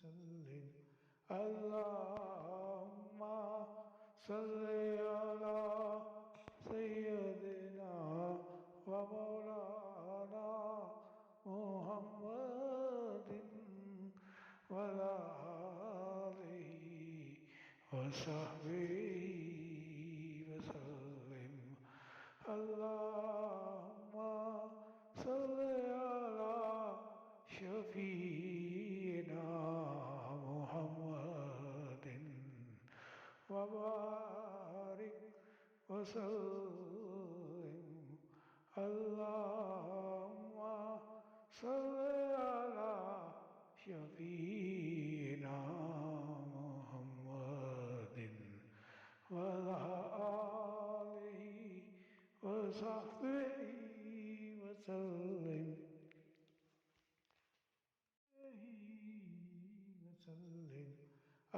वसल्लिम अल्लाहुम्मा सल्लि अला सय्यदिना व मौलाना मुहम्मदिन व अला आलिहि व सहबिहि वसल्लिम अल्लाहुम्मा सल्लि अला शफीना मुहम्मदिन व बारिक वसल्लिम अल्लाहुम्मा सल्लि अला शफीना मुहम्मदिन व अला आलिहि व सहबिहि वसल्लिम वसल्लिम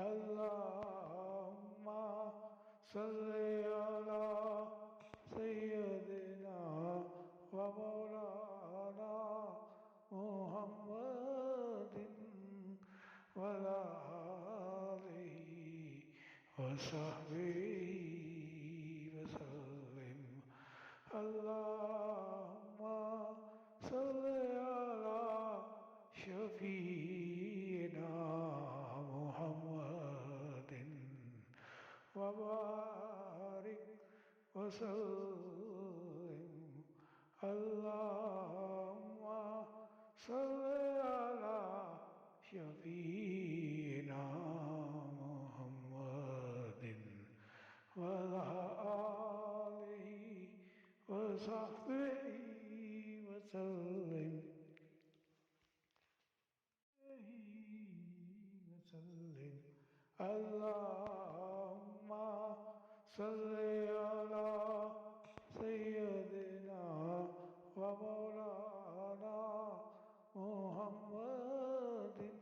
अल्लाहुम्मा सल्लि अला सय्यदिना व मौलाना मुहम्मदिन व अला आलिहि व सहबिहि वसल्लिम अल्लाहुम्मा सल्लि अला शफीना मुहम्मदिन व बारिक वसल्लिम अल्लाहुम्मा सल्लि अला शफीना मुहम्मदिन व अला आलिहि व सहबिहि वसल्लिम वसल्लिम अल्लाहुम्मा सल्लि अला सय्यदिना व मौलाना मुहम्मदिन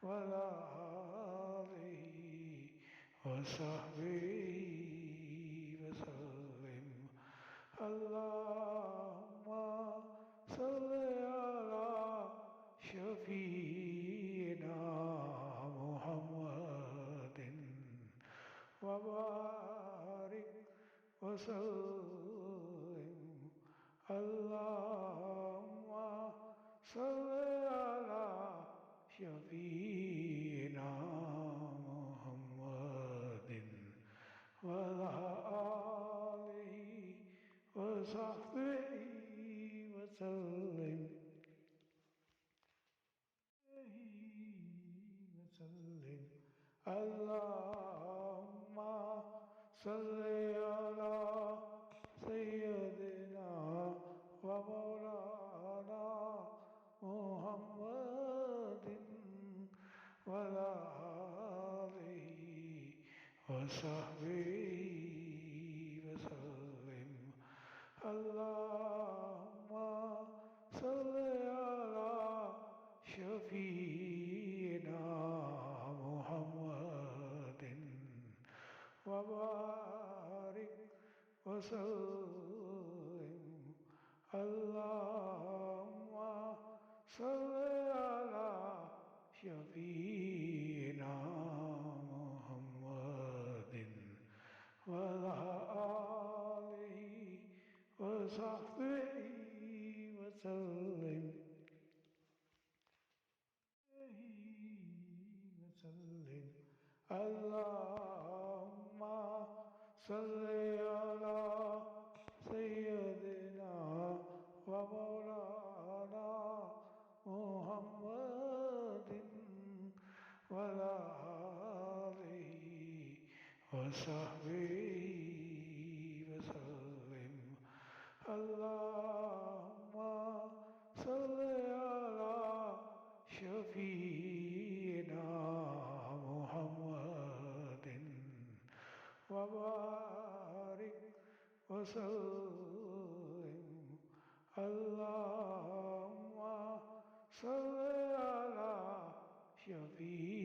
व अला आलिहि व सहबिहि वसल्लिम अल्लाहुम्मा सल्लि अला शफीना मुहम्मदिन व बारिक वसल्लिम अल्लाहुम्मा सल्लि अला शफीना मुहम्मदिन व अला आलिहि व सहबिहि वसल्लिम वसल्लिम अल्लाहुम्मा सल्लि अला सय्यदिना व मौलाना मुहम्मदिन व अला आलिहि व सहबिहि वसल्लिम अल्लाहुम्मा सल्लि अला शफीना मुहम्मदिन व बारिक वसल्लिम अल्लाहुम्मा सल्लि अला शफीना मुहम्मदिन व अला आलिहि व सहबिहि वसल्लिम वसल्लिम अल्लाहुम्मा सल्लि अला सय्यदिना व मौलाना मुहम्मदिन व अला आलिहि व सहबिहि वसल्लिम अल्लाहुम्मा सल्लि अला शफीना मुहम्मदिन व बारिक वसल्लिम अल्लाहुम्मा सल्लि अला शफीना